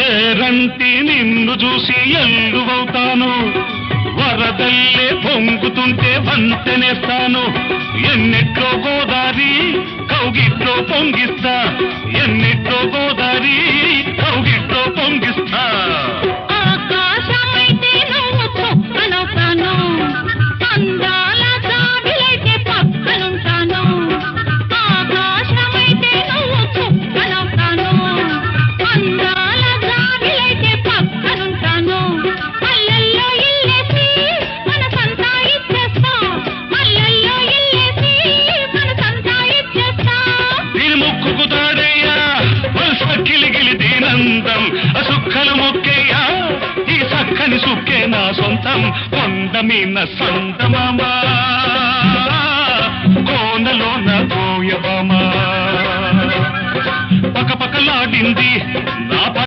ఏరంటి నిన్ను చూసి ఎల్లువవుతాను, వరదల్లే పొంగుతుంటే వంతెనేస్తాను. ఎన్నిట్లో గోదారి కౌగిట్లో పొంగిస్తా, ఎన్నిట్లో గోదారి కౌగిట్లో పొంగిస్తా. ఆకాశమైతే నువ్వు చొక్కనవుతాను, అందాల జాబిలైతే పక్కనుంటాను. ఆకాశమైతే నువ్వు చొక్కనవుతాను, అందాల జాబిలైతే పక్కనుంటాను. మల్లెల్లో ఇల్లేసి మనసంతా ఇచ్చేస్తా, మల్లెల్లో ఇల్లేసి మనసంతా ఇచ్చేస్తా. దీని ముక్కుకు తాడయ్యా వరుస గిలిగిలి దీనందం, సుక్కలు మొక్కయ్యా ఈ సక్కని సుక్కే నా సొంతం. కొండ మీన సంతమామా, కోనలోన గోయబామా, పకపకలాడింది